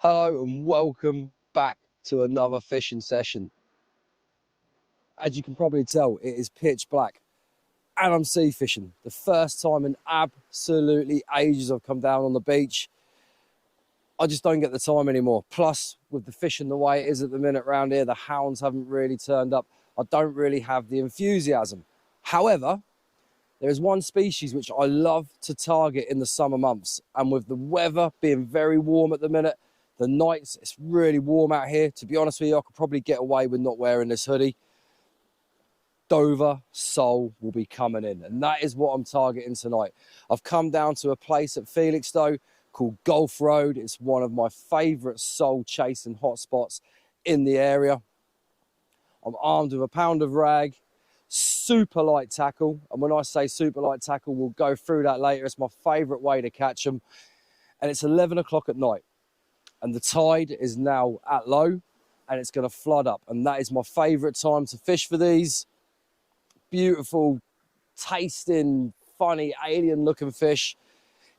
Hello and welcome back to another fishing session. As you can probably tell, it is pitch black and I'm sea fishing. The first time in absolutely ages I've come down on the beach. I just don't get the time anymore. Plus, with the fishing the way it is at the minute around here, the hounds haven't really turned up. I don't really have the enthusiasm. However, there is one species which I love to target in the summer months. And with the weather being very warm at the minute, the nights, it's really warm out here. To be honest with you, I could probably get away with not wearing this hoodie. Dover sole will be coming in, and that is what I'm targeting tonight. I've come down to a place at Felixstowe called Golf Road. It's one of my favourite sole chasing hotspots in the area. I'm armed with a pound of rag, super light tackle, and when I say super light tackle, we'll go through that later. It's my favourite way to catch them, and it's 11 o'clock at night. And the tide is now at low and it's going to flood up. And that is my favourite time to fish for these beautiful, tasting, funny, alien-looking fish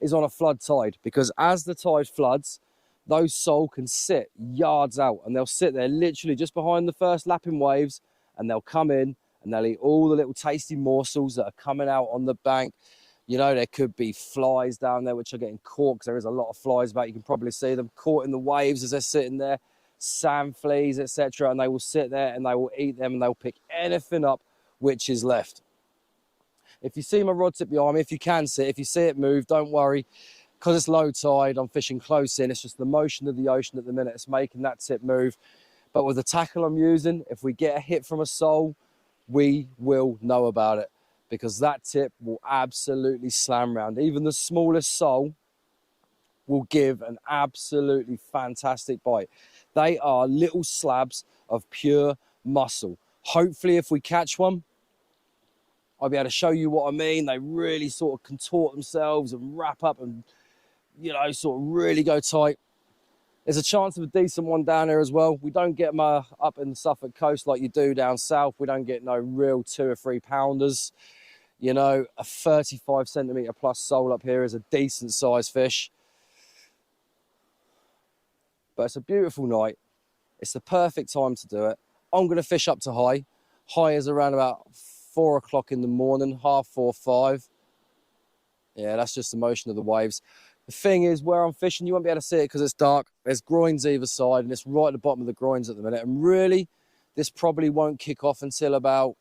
is on a flood tide. Because as the tide floods, those sole can sit yards out. And they'll sit there literally just behind the first lapping waves. And they'll come in and they'll eat all the little tasty morsels that are coming out on the bank. You know, there could be flies down there which are getting caught, because there is a lot of flies about. You can probably see them caught in the waves as they're sitting there, sand fleas, etc. And they will sit there and they will eat them and they'll pick anything up which is left. If you see my rod tip behind me, if you can see it, if you see it move, don't worry, because it's low tide, I'm fishing close in. It's just the motion of the ocean at the minute. It's making that tip move. But with the tackle I'm using, if we get a hit from a sole, we will know about it, because that tip will absolutely slam round. Even the smallest sole will give an absolutely fantastic bite. They are little slabs of pure muscle. Hopefully, if we catch one, I'll be able to show you what I mean. They really sort of contort themselves and wrap up and, you know, sort of really go tight. There's a chance of a decent one down here as well. We don't get them up in the Suffolk coast like you do down south. We don't get no real 2 or 3 pounders. You know, a 35 centimetre plus sole up here is a decent size fish. But it's a beautiful night. It's the perfect time to do it. I'm going to fish up to high. High is around about 4 o'clock in the morning, 4:30, 5. Yeah, that's just the motion of the waves. The thing is, where I'm fishing, you won't be able to see it because it's dark. There's groins either side, and it's right at the bottom of the groins at the minute. And really, this probably won't kick off until about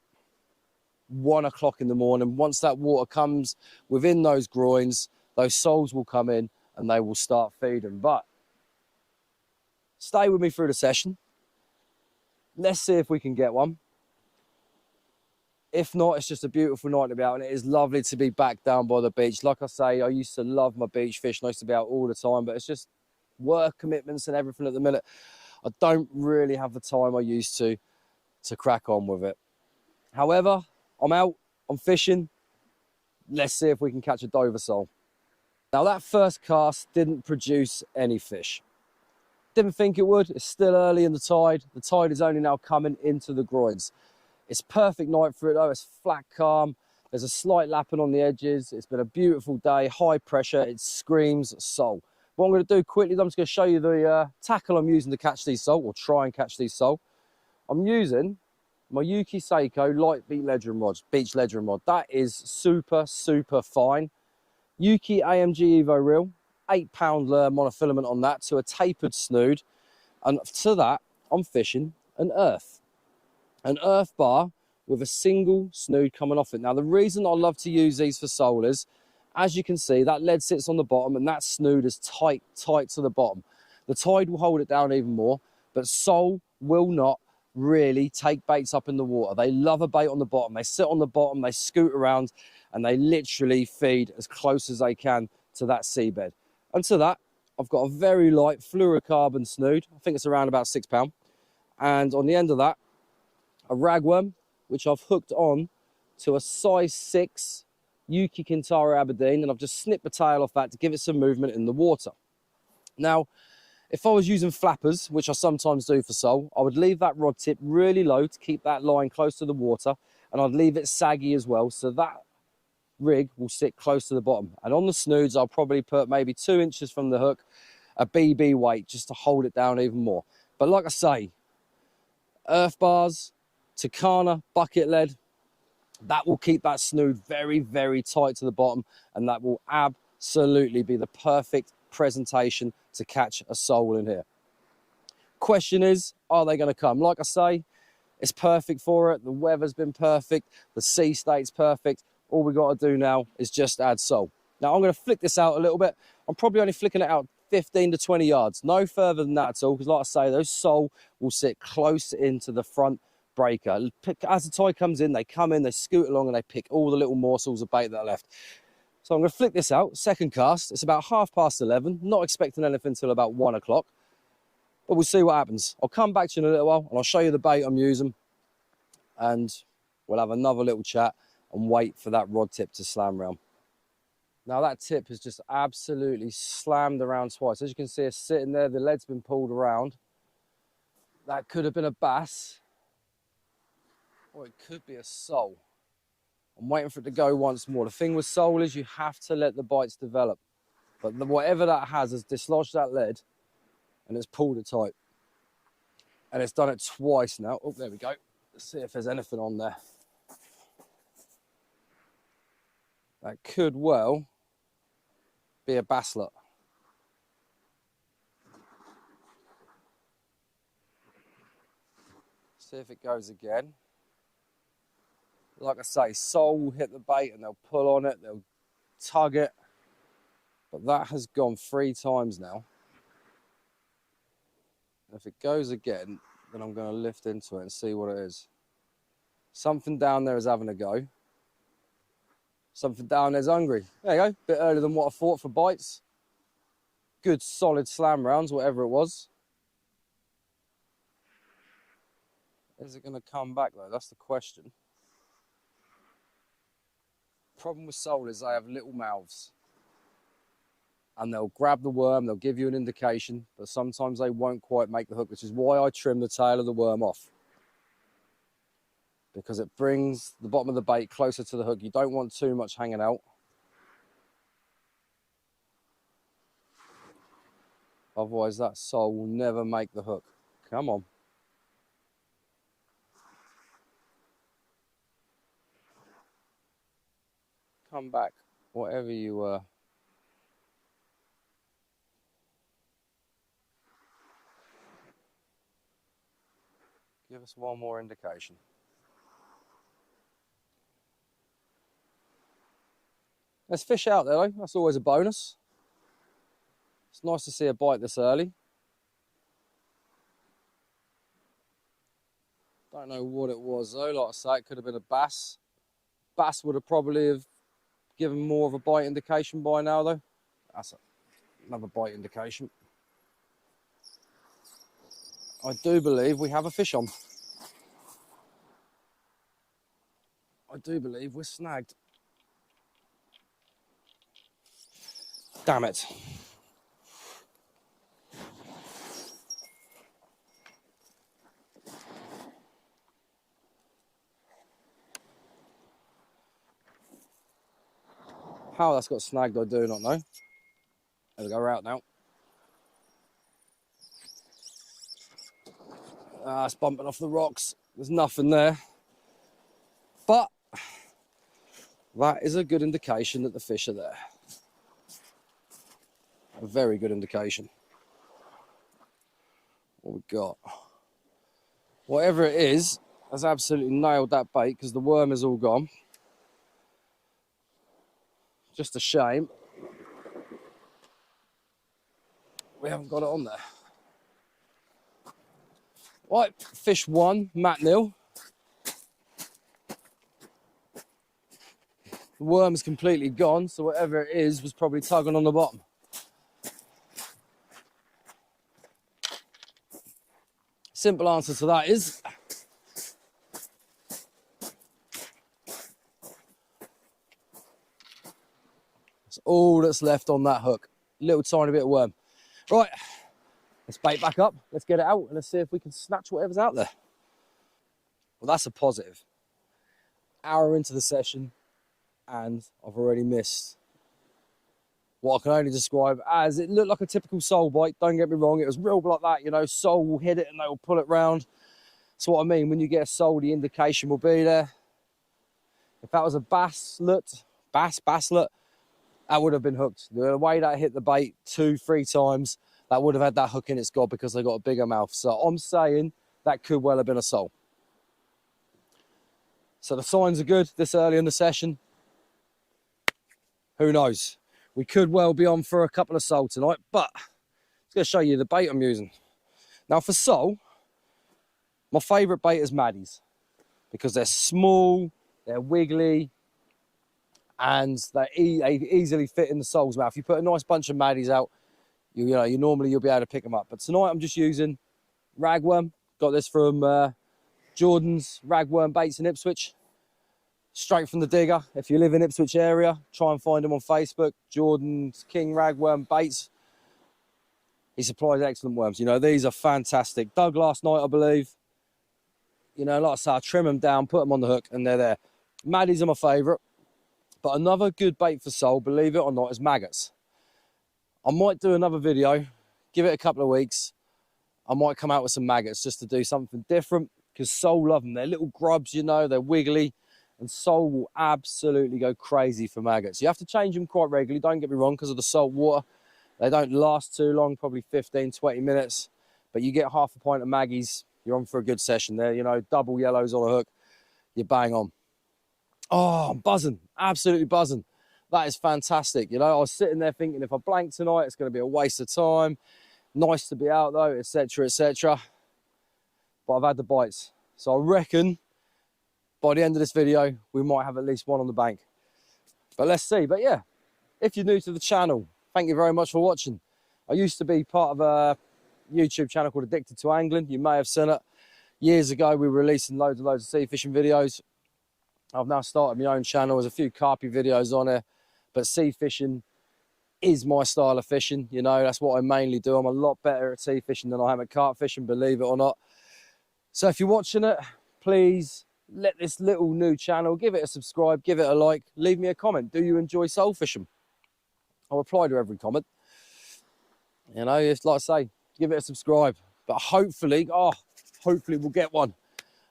1 o'clock in the morning. Once that water comes within those groins, those soles will come in and they will start feeding. But stay with me through the session. Let's see if we can get one. If not, it's just a beautiful night to be out, and it is lovely to be back down by the beach. Like I say, I used to love my beach fishing. I used to be out all the time, but it's just work commitments and everything at the minute. I don't really have the time I used to crack on with it. However, I'm out, I'm fishing. Let's see if we can catch a Dover sole. Now, that first cast didn't produce any fish. Didn't think it would. It's still early in the tide. The tide is only now coming into the groins. It's perfect night for it though. It's flat calm. There's a slight lapping on the edges. It's been a beautiful day, high pressure. It screams sole. What I'm going to do quickly is I'm just going to show you the tackle I'm using to catch these sole, or try and catch these sole. I'm using my Yuki Seiko light beach ledgering rod. That is super, super fine. Yuki AMG Evo reel, 8-pound lure monofilament on that to a tapered snood. And to that, I'm fishing an Urfe bar with a single snood coming off it. Now, the reason I love to use these for sole is, as you can see, that lead sits on the bottom and that snood is tight to the bottom. The tide will hold it down even more, but sole will not really take baits up in the water. They love a bait on the bottom. They sit on the bottom, they scoot around, and they literally feed as close as they can to that seabed. And to that, I've got a very light fluorocarbon snood. I think it's around about 6 pound. And on the end of that, a ragworm, which I've hooked on to a size 6 Yuki Kintaro Aberdeen, and I've just snipped the tail off that to give it some movement in the water. Now, if I was using flappers, which I sometimes do for sole, I would leave that rod tip really low to keep that line close to the water, and I'd leave it saggy as well, so that rig will sit close to the bottom. And on the snoods, I'll probably put maybe 2 inches from the hook a BB weight just to hold it down even more. But like I say, earth bars, Takana, bucket lead, that will keep that snood very, very tight to the bottom, and that will absolutely be the perfect presentation to catch a sole in here. Question is, are they going to come? Like I say, it's perfect for it. The weather's been perfect. The sea state's perfect. All we got to do now is just add sole. Now, I'm going to flick this out a little bit. I'm probably only flicking it out 15 to 20 yards. No further than that at all, because like I say, those sole will sit close into the front breaker. As the tide comes in, they come in, they scoot along, and they pick all the little morsels of bait that are left. So I'm going to flick this out. Second cast. It's about 11:30. Not expecting anything until about 1 o'clock. But we'll see what happens. I'll come back to you in a little while, and I'll show you the bait I'm using. And we'll have another little chat and wait for that rod tip to slam round. Now that tip has just absolutely slammed around twice. As you can see, it's sitting there, the lead's been pulled around. That could have been a bass, or it could be a sole. I'm waiting for it to go once more. The thing with sole is you have to let the bites develop. But whatever that has dislodged that lead, and it's pulled it tight. And it's done it twice now. Oh, there we go. Let's see if there's anything on there. That could well be a basslet. See if it goes again. Like I say, sole will hit the bait and they'll pull on it, they'll tug it. But that has gone 3 times now. And if it goes again, then I'm going to lift into it and see what it is. Something down there is having a go. Something down there's hungry. There you go, bit earlier than what I thought for bites. Good solid slam rounds, whatever it was. Is it going to come back though? That's the question. Problem with sole is they have little mouths. And they'll grab the worm, they'll give you an indication, but sometimes they won't quite make the hook, which is why I trim the tail of the worm off. Because it brings the bottom of the bait closer to the hook. You don't want too much hanging out. Otherwise that sole will never make the hook. Come on. Come back, whatever you give us one more indication. There's fish out there though, that's always a bonus. It's nice to see a bite this early. Don't know what it was though, like I say, it could have been a bass. Bass would have probably have given more of a bite indication by now though. That's another bite indication. I do believe we have a fish on. I do believe we're snagged. Damn it. How that's got snagged, I do not know. There we go, we're out now. It's bumping off the rocks. There's nothing there. But that is a good indication that the fish are there. A very good indication. What we got? Whatever it is, has absolutely nailed that bait because the worm is all gone. Just a shame we haven't got it on there. Right, fish 1, Matt nil. The worm's completely gone, so whatever it is was probably tugging on the bottom. Simple answer to that is that's all that's left on that hook. Little tiny bit of worm. Right, let's bait back up, let's get it out, and let's see if we can snatch whatever's out there. Well, that's a positive. Hour into the session, and I've already missed what I can only describe as, it looked like a typical sole bite. Don't get me wrong, it was real like that, you know, sole will hit it and they will pull it round. That's what I mean. When you get a sole, the indication will be there. If that was a basslet, that would have been hooked. The way that hit the bait 2-3 times, that would have had that hook in its gob because they got a bigger mouth. So I'm saying that could well have been a sole. So the signs are good this early in the session. Who knows? We could well be on for a couple of sole tonight, but I'm going to show you the bait I'm using. Now for sole, my favourite bait is Maddies because they're small, they're wiggly, and they easily fit in the sole's mouth. You put a nice bunch of Maddies out, you know, you'll be able to pick them up. But tonight I'm just using Ragworm. Got this from Jordan's Ragworm Baits in Ipswich. Straight from the digger. If you live in Ipswich area, try and find him on Facebook. Jordan's King Ragworm Baits. He supplies excellent worms. You know, these are fantastic. Dug last night, I believe. You know, like I say, I trim them down, put them on the hook, and they're there. Maddies are my favourite. But another good bait for sole, believe it or not, is maggots. I might do another video, give it a couple of weeks. I might come out with some maggots just to do something different because sole love them. They're little grubs, you know, they're wiggly, and sole will absolutely go crazy for maggots. You have to change them quite regularly, don't get me wrong, because of the salt water. They don't last too long, probably 15, 20 minutes. But you get half a pint of maggies, you're on for a good session there. You know, double yellows on a hook, you're bang on. Oh, I'm buzzing, absolutely buzzing. That is fantastic. You know, I was sitting there thinking if I blank tonight, it's going to be a waste of time. Nice to be out though, etc., etc. But I've had the bites. So I reckon by the end of this video, we might have at least one on the bank. But let's see. But yeah, if you're new to the channel, thank you very much for watching. I used to be part of a YouTube channel called Addicted to Angling. You may have seen it. Years ago, we were releasing loads of sea fishing videos. I've now started my own channel. There's a few carpy videos on there. But sea fishing is my style of fishing. You know, that's what I mainly do. I'm a lot better at sea fishing than I am at carp fishing, believe it or not. So if you're watching it, please let this little new channel, give it a subscribe, give it a like, leave me a comment. Do you enjoy soul fishing? I'll reply to every comment. You know, it's like I say, give it a subscribe. But hopefully, hopefully we'll get one.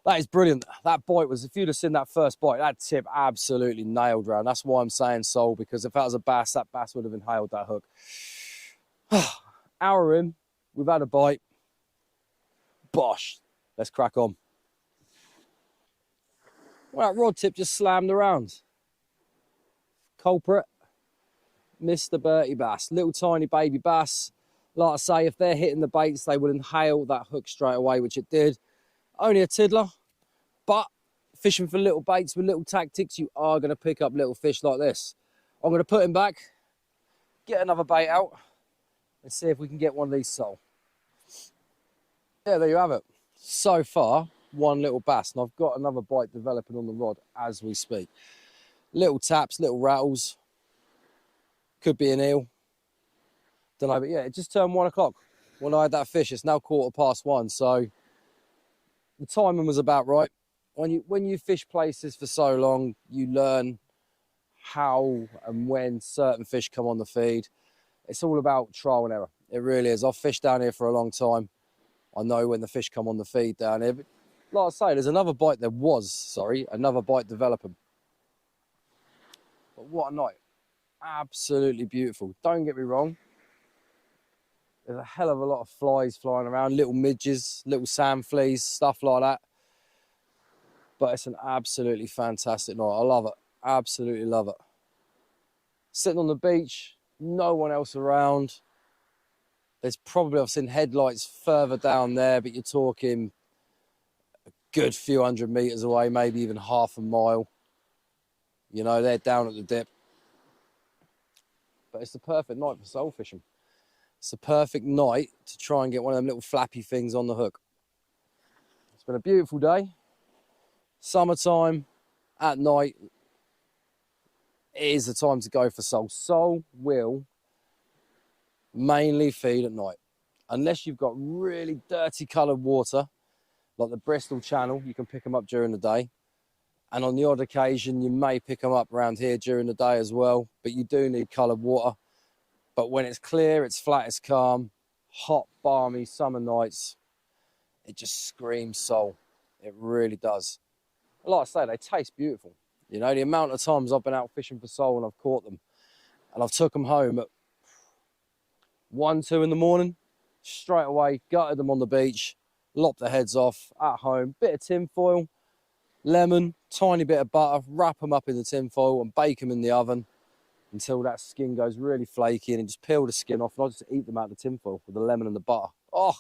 That is brilliant. That bite was, if you'd have seen that first bite, that tip absolutely nailed round. That's why I'm saying sole, because if that was a bass, that bass would have inhaled that hook. Hour in, we've had a bite. Bosh, let's crack on. Well, that rod tip just slammed around. Culprit, Mr. Bertie Bass. Little tiny baby bass. Like I say, if they're hitting the baits, they will inhale that hook straight away, which it did. Only a tiddler, but fishing for little baits with little tactics, you are going to pick up little fish like this. I'm going to put him back, get another bait out, and see if we can get one of these sole. Yeah, there you have it. So far, one little bass, and I've got another bite developing on the rod as we speak. Little taps, little rattles. Could be an eel. Don't know, but yeah, it just turned 1 o'clock when I had that fish. It's now 1:15, so the timing was about right. When you fish places for so long, you learn how and when certain fish come on the feed. It's all about trial and error. It really is. I've fished down here for a long time. I know when the fish come on the feed down here. But like I say, there's another bite. Another bite developing. But what a night. Absolutely beautiful. Don't get me wrong. There's a hell of a lot of flies flying around, little midges, little sand fleas, stuff like that. But it's an absolutely fantastic night. I love it. Absolutely love it. Sitting on the beach, no one else around. There's probably, I've seen headlights further down there, but you're talking a good few hundred meters away, maybe even half a mile. You know, they're down at the dip. But it's the perfect night for soul fishing. It's the perfect night to try and get one of them little flappy things on the hook. It's been a beautiful day. Summertime, at night, it is the time to go for sole. Sole will mainly feed at night. Unless you've got really dirty coloured water, like the Bristol Channel, you can pick them up during the day. And on the odd occasion, you may pick them up around here during the day as well. But you do need coloured water. But when it's clear, it's flat, it's calm, hot, balmy summer nights, it just screams sole. It really does. Like I say, they taste beautiful. You know, the amount of times I've been out fishing for sole and I've caught them and I've took them home at 1, 2 in the morning, straight away, gutted them on the beach, lopped the heads off at home, bit of tin foil, lemon, tiny bit of butter, wrap them up in the tin foil and bake them in the oven until that skin goes really flaky, and then just peel the skin off and I'll just eat them out of the tin foil with the lemon and the butter. Oh,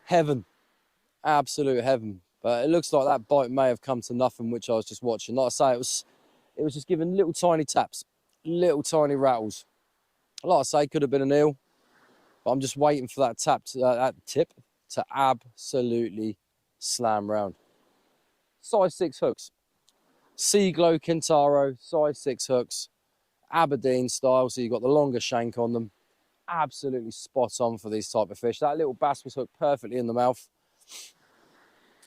heaven, absolute heaven. But it looks like that bite may have come to nothing, which I was just watching. Like I say, it was just giving little tiny taps, little tiny rattles. Like I say, could have been an eel, but I'm just waiting for that that tip to absolutely slam round. Size 6 hooks, Sea Glow Kintaro, size 6 hooks, Aberdeen style, so you've got the longer shank on them. Absolutely spot on for these type of fish. That little bass was hooked perfectly in the mouth.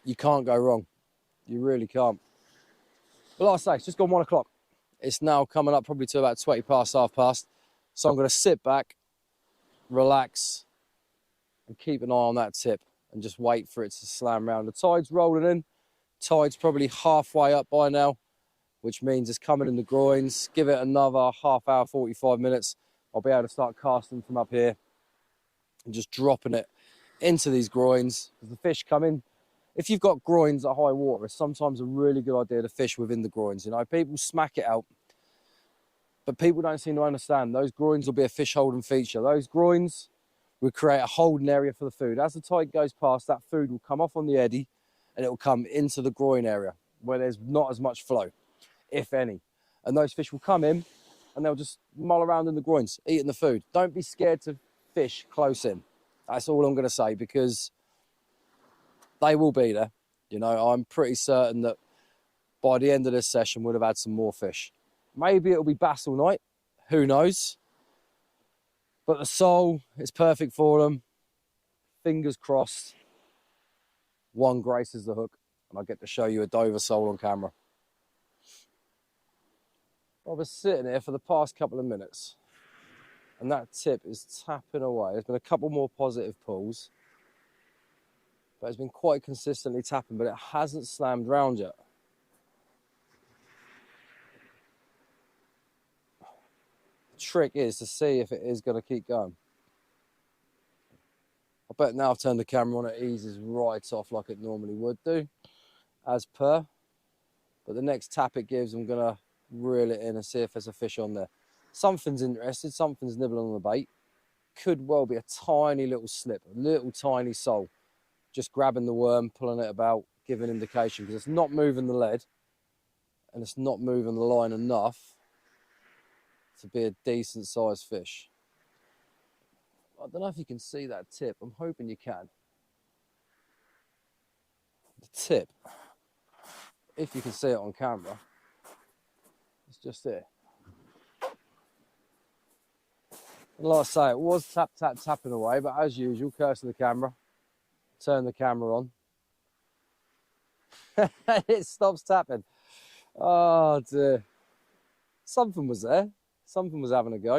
You can't go wrong. You really can't. But like I say, it's just gone 1 o'clock. It's now coming up probably to about 20 past, half past. So I'm going to sit back, relax, and keep an eye on that tip and just wait for it to slam round. The tide's rolling in. Tide's probably halfway up by now, which means it's coming in the groins. Give it another half hour, 45 minutes. I'll be able to start casting from up here and just dropping it into these groins. As the fish come in, if you've got groins at high water, it's sometimes a really good idea to fish within the groins. You know, people smack it out, but people don't seem to understand. Those groins will be a fish holding feature. Those groins will create a holding area for the food. As the tide goes past, that food will come off on the eddy and it will come into the groin area where there's not as much flow, if any. And those fish will come in and they'll just mull around in the groins, eating the food. Don't be scared to fish close in. That's all I'm going to say, because they will be there. You know, I'm pretty certain that by the end of this session, we'll have had some more fish. Maybe it'll be bass all night. Who knows? But the sole is perfect for them. Fingers crossed. One graces the hook, and I get to show you a Dover sole on camera. I was sitting here for the past couple of minutes, and that tip is tapping away. There's been a couple more positive pulls, but it's been quite consistently tapping, but it hasn't slammed round yet. The trick is to see if it is going to keep going. I bet now I've turned the camera on, it eases right off like it normally would do, as per. But the next tap it gives, I'm going to reel it in and see if there's a fish on there. Something's interested, something's nibbling on the bait. Could well be a tiny little slip, a little tiny sole. Just grabbing the worm, pulling it about, giving indication, because it's not moving the lead and it's not moving the line enough to be a decent sized fish. I don't know if you can see that tip. I'm hoping you can. The tip, if you can see it on camera, it's just here. And like I say, it was tapping away, but as usual, cursing the camera, turn the camera on. It stops tapping. Oh dear. Something was there. Something was having a go.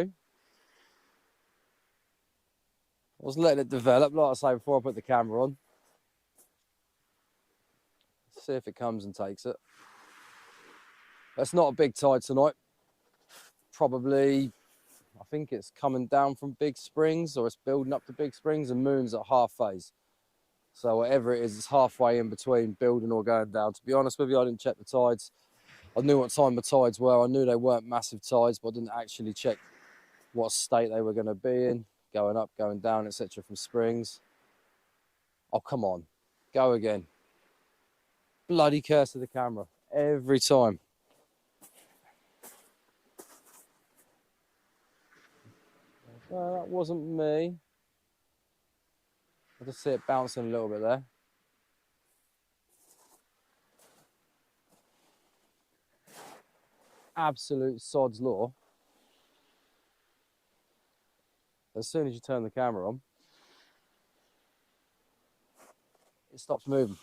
I was letting it develop, like I say, before I put the camera on. See if it comes and takes it. It's not a big tide tonight. Probably, I think it's coming down from Big Springs, or it's building up to Big Springs, and Moon's at half phase. So whatever it is, it's halfway in between building or going down. To be honest with you, I didn't check the tides. I knew what time the tides were. I knew they weren't massive tides, but I didn't actually check what state they were going to be in. Going up, going down, etc. from Springs. Oh, come on. Go again. Bloody curse of the camera. Every time. No, that wasn't me. I just see it bouncing a little bit there. Absolute sod's law. As soon as you turn the camera on, it stops moving.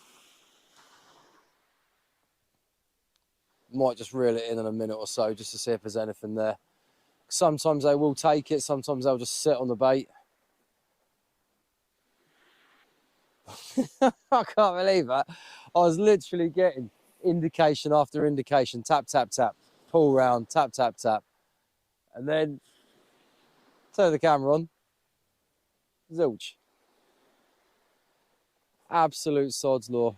Might just reel it in a minute or so just to see if there's anything there. Sometimes they will take it, sometimes they'll just sit on the bait. I can't believe that. I was literally getting indication after indication, tap, tap, tap, pull round, tap, tap, tap. And then turn the camera on, zilch. Absolute sod's law.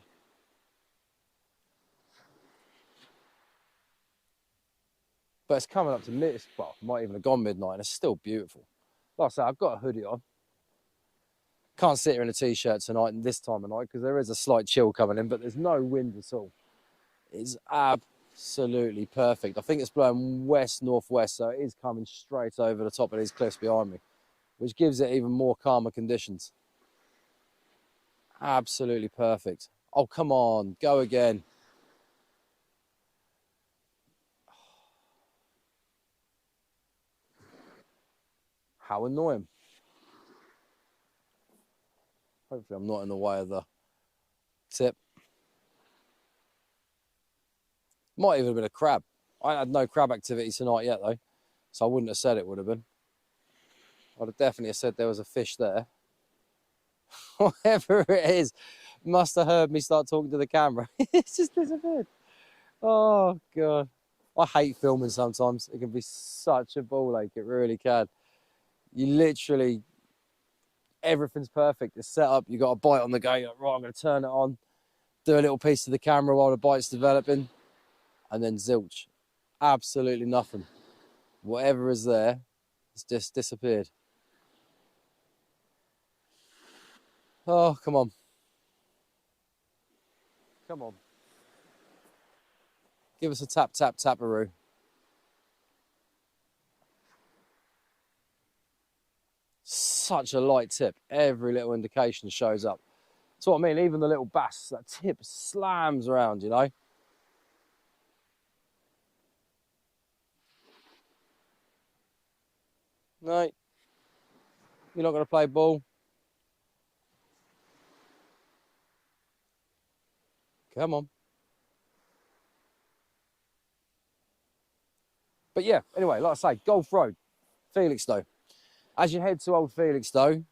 But it's coming up to mid, well, might even have gone midnight, and it's still beautiful. Like I say, I've got a hoodie on. Can't sit here in a t-shirt tonight and this time of night because there is a slight chill coming in, but there's no wind at all. It's absolutely perfect. I think it's blowing west-northwest, so it is coming straight over the top of these cliffs behind me, which gives it even more calmer conditions. Absolutely perfect. Oh, come on, go again. How annoying. Hopefully I'm not in the way of the tip. Might even have been a crab. I had no crab activity tonight yet though, so I wouldn't have said it would have been. I'd have definitely said there was a fish there. Whatever it is, must have heard me start talking to the camera. It's just disappeared. Oh God. I hate filming sometimes. It can be such a ball ache, it really can. You literally, everything's perfect. It's set up, you got a bite on the go, you're like, right, I'm gonna turn it on, do a little piece of the camera while the bite's developing, and then zilch. Absolutely nothing. Whatever is there, it's just disappeared. Oh, come on. Come on. Give us a tap, tap, taparoo. Such a light tip. Every little indication shows up. That's what I mean. Even the little bass, that tip slams around, you know. No, you're not going to play ball. Come on. But yeah, anyway, like I say, Golf Road, Felixstowe. As you head to Old Felixstowe,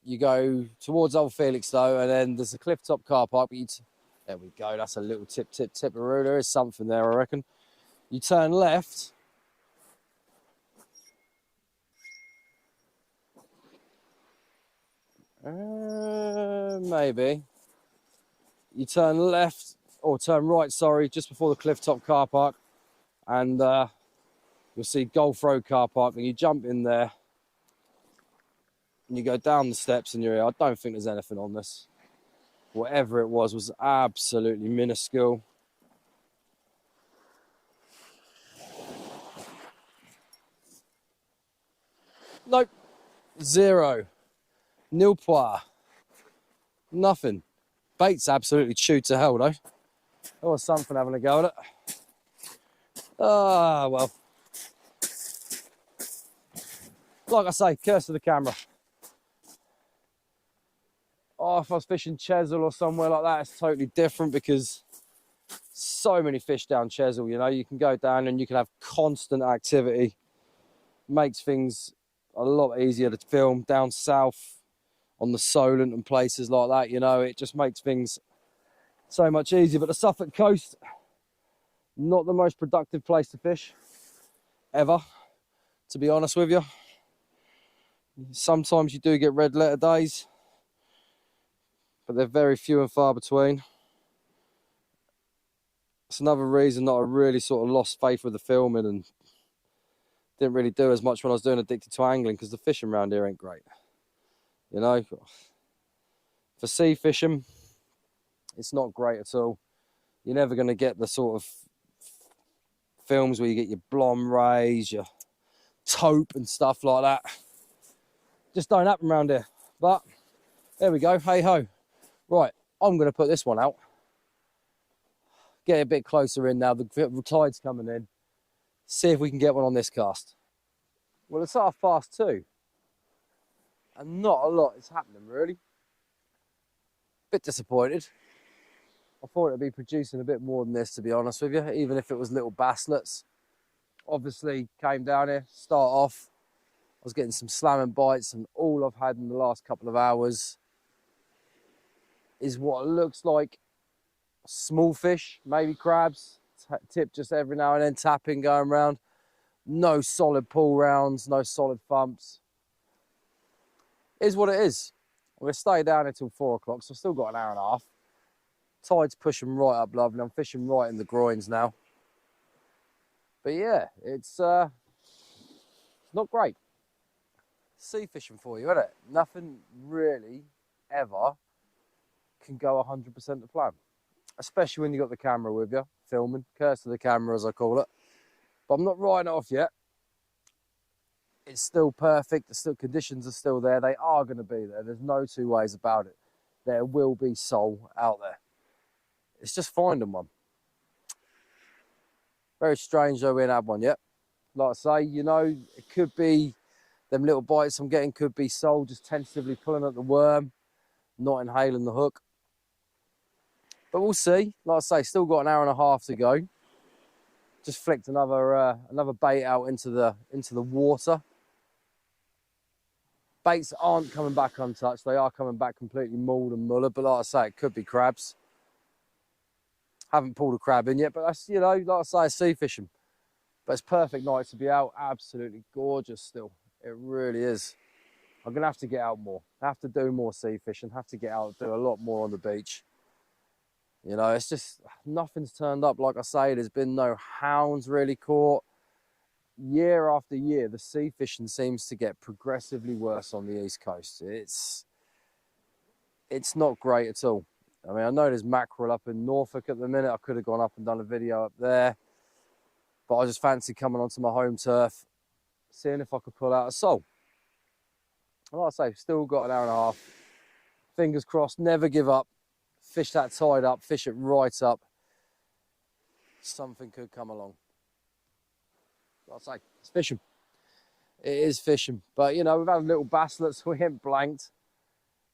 you go towards Old Felixstowe, and then there's a cliff top car park. But there we go. That's a little tip, tip, tipperoo. There is something there, I reckon. You turn left. Maybe. You turn left, or turn right, sorry, just before the cliff top car park. And you'll see Golf Road car park, and you jump in there. And you go down the steps, and you're here. I don't think there's anything on this. Whatever it was absolutely minuscule. Nope. Zero. Nil point. Nothing. Bait's absolutely chewed to hell, though. There was something having a go at it. Ah, well. Like I say, curse of the camera. Oh, if I was fishing Chesil or somewhere like that, it's totally different because so many fish down Chesil, you know. You can go down and you can have constant activity. Makes things a lot easier to film down south on the Solent and places like that, you know. It just makes things so much easier. But the Suffolk coast, not the most productive place to fish ever, to be honest with you. Sometimes you do get red letter days, but they're very few and far between. It's another reason that I really sort of lost faith with the filming and didn't really do as much when I was doing Addicted to Angling, because the fishing around here ain't great. You know, for sea fishing, it's not great at all. You're never going to get the sort of films where you get your blom rays, your taupe and stuff like that. Just don't happen around here. But there we go, hey ho. Right, I'm going to put this one out. Get a bit closer in now, the tide's coming in. See if we can get one on this cast. Well, it's 2:30, and not a lot is happening really. Bit disappointed. I thought it'd be producing a bit more than this, to be honest with you, even if it was little basslets Obviously came down here, start off, I was getting some slamming bites, and all I've had in the last couple of hours is what looks like small fish, maybe crabs, tip just every now and then, tapping going around. No solid pull rounds, no solid thumps. Is what it is. I'm going to stay down until 4 o'clock, so I've still got an hour and a half. Tide's pushing right up, lovely. I'm fishing right in the groins now. But yeah, it's not great. Sea fishing for you, isn't it? Nothing really ever can go 100% to plan. Especially when you've got the camera with you, filming. Curse of the camera, as I call it. But I'm not writing it off yet. It's still perfect. The still conditions are still there. They are going to be there. There's no two ways about it. There will be sole out there. It's just finding one. Very strange though we ain't had one yet. Like I say, you know, it could be them little bites I'm getting, could be sole just tentatively pulling at the worm, not inhaling the hook. But we'll see. Like I say, still got an hour and a half to go. Just flicked another bait out into the water. Baits aren't coming back untouched. They are coming back completely mauled and mullered. But like I say, it could be crabs. Haven't pulled a crab in yet, but that's, you know, like I say, it's sea fishing. But it's perfect night to be out. Absolutely gorgeous still. It really is. I'm going to have to get out more. Have to do more sea fishing. Have to get out and do a lot more on the beach. You know, it's just, nothing's turned up. Like I say, there's been no hounds really caught. Year after year, the sea fishing seems to get progressively worse on the East Coast. It's not great at all. I mean, I know there's mackerel up in Norfolk at the minute. I could have gone up and done a video up there. But I just fancy coming onto my home turf, seeing if I could pull out a sole. And like I say, still got an hour and a half. Fingers crossed, never give up. Fish that tide up, fish it right up. Something could come along. Like I say, it's fishing. It is fishing. But, you know, we've had little basslets, we ain't blanked.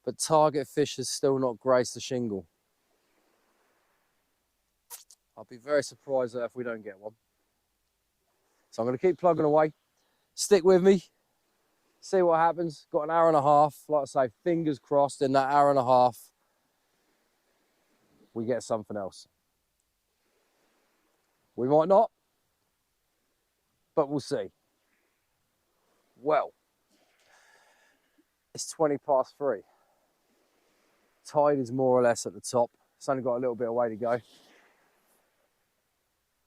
But target fish has still not graced the shingle. I'll be very surprised if we don't get one. So I'm going to keep plugging away. Stick with me. See what happens. Got an hour and a half. Like I say, fingers crossed in that hour and a half, we get something else. We might not, but we'll see. Well, it's 3:20. Tide is more or less at the top. It's only got a little bit of way to go. And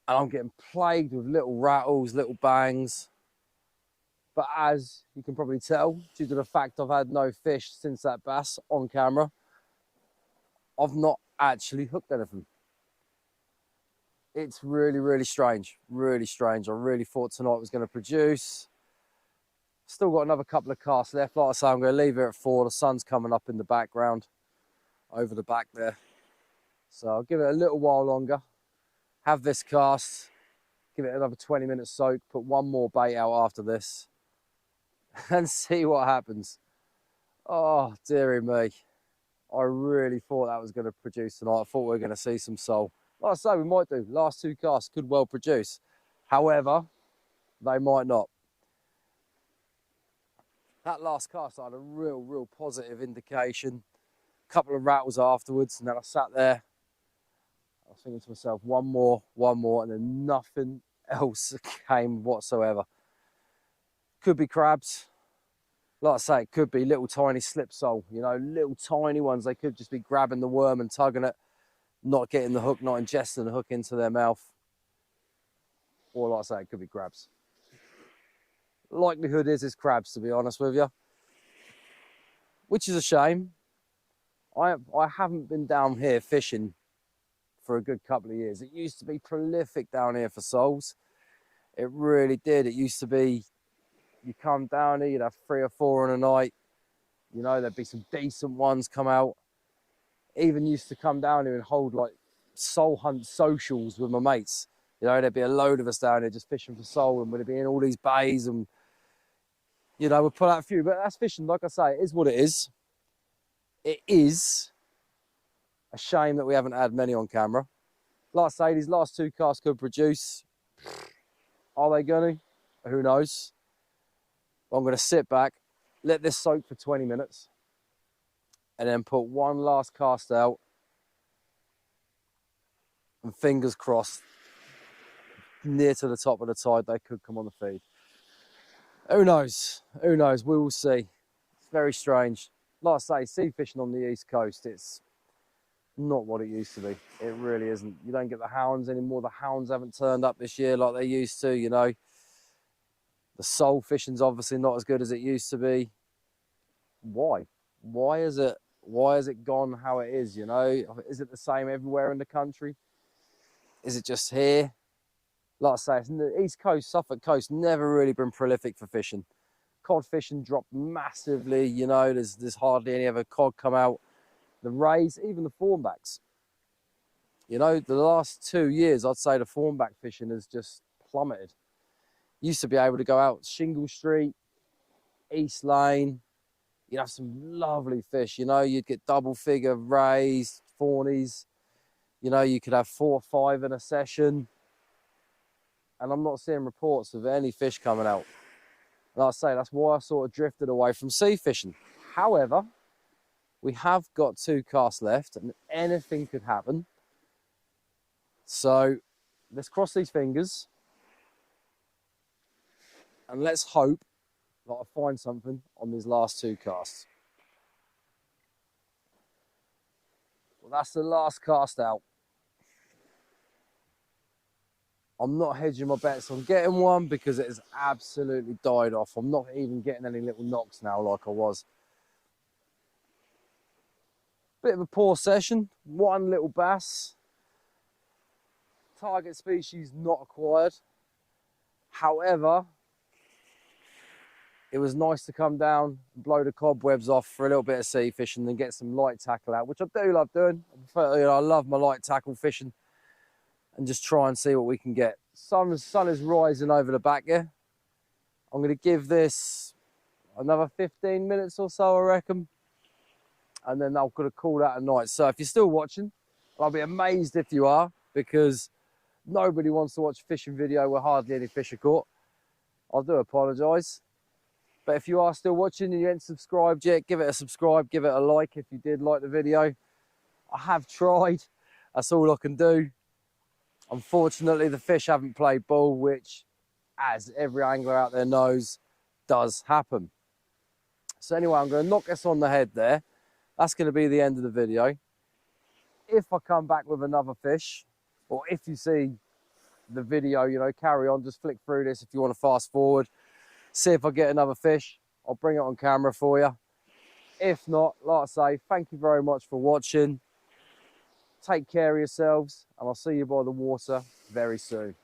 I'm getting plagued with little rattles, little bangs. But as you can probably tell, due to the fact I've had no fish since that bass on camera, I've not actually hooked anything. It's really, really strange. Really strange. I really thought tonight was going to produce. Still got another couple of casts left. Like I say, I'm going to leave it at 4. The sun's coming up in the background, over the back there. So I'll give it a little while longer. Have this cast. Give it another 20 minutes soak. Put one more bait out after this. And see what happens. Oh, dearie me. I really thought that was going to produce tonight. I thought we were going to see some sole. Like I say, we might do. Last 2 casts could well produce. However, they might not. That last cast I had a real positive indication. A couple of rattles afterwards, and then I sat there. I was thinking to myself, one more, and then nothing else came whatsoever. Could be crabs. Like I say, it could be little tiny slip sole, you know, little tiny ones. They could just be grabbing the worm and tugging it, not getting the hook, not ingesting the hook into their mouth. Or like I say, it could be crabs. Likelihood is it's crabs, to be honest with you. Which is a shame. I haven't been down here fishing for a good couple of years. It used to be prolific down here for soles. It really did. It used to be, you come down here, you'd have 3 or 4 in a night. You know, there'd be some decent ones come out. Even used to come down here and hold like sole hunt socials with my mates. You know, there'd be a load of us down here just fishing for sole, and we'd be in all these bays, and, you know, we'd pull out a few. But that's fishing, like I say, it is what it is. It is a shame that we haven't had many on camera. Like I say, these last 2 casts could produce. Are they going to? Who knows? I'm going to sit back, let this soak for 20 minutes, and then put one last cast out, and fingers crossed, near to the top of the tide, they could come on the feed. Who knows? Who knows? We will see. It's very strange. Like I say, sea fishing on the East Coast, it's not what it used to be. It really isn't. You don't get the hounds anymore. The hounds haven't turned up this year like they used to, you know. The sole fishing's obviously not as good as it used to be. Why? Why is it gone how it is, you know? Is it the same everywhere in the country? Is it just here? Like I say, it's the East Coast, Suffolk Coast, never really been prolific for fishing. Cod fishing dropped massively, you know, there's hardly any other cod come out. The rays, even the thornbacks. You know, the last 2 years, I'd say the thornback fishing has just plummeted. Used to be able to go out Shingle Street, East Lane. You'd have some lovely fish, you know, you'd get double figure rays, fawnies. You know, you could have 4 or 5 in a session. And I'm not seeing reports of any fish coming out. Like I say, that's why I sort of drifted away from sea fishing. However, we have got 2 casts left and anything could happen. So let's cross these fingers and let's hope that I find something on these last 2 casts. Well, that's the last cast out. I'm not hedging my bets on getting one because it has absolutely died off. I'm not even getting any little knocks now like I was. Bit of a poor session, 1 little bass. Target species not acquired. However, it was nice to come down and blow the cobwebs off for a little bit of sea fishing and get some light tackle out, which I do love doing. I love my light tackle fishing and just try and see what we can get. Sun is rising over the back here. I'm going to give this another 15 minutes or so, I reckon. And then I'm going to call that a night. So if you're still watching, I'll be amazed if you are, because nobody wants to watch a fishing video where hardly any fish are caught. I do apologise. But if you are still watching and you ain't subscribed yet, give it a subscribe, give it a like if you did like the video. I have tried. That's all I can do. Unfortunately, the fish haven't played ball, which, as every angler out there knows, does happen. So anyway, I'm going to knock this on the head there. That's going to be the end of the video. If I come back with another fish, or if you see the video, you know, carry on, just flick through this if you want to fast forward. See if I get another fish. I'll bring it on camera for you. If not, like I say, thank you very much for watching. Take care of yourselves, and I'll see you by the water very soon.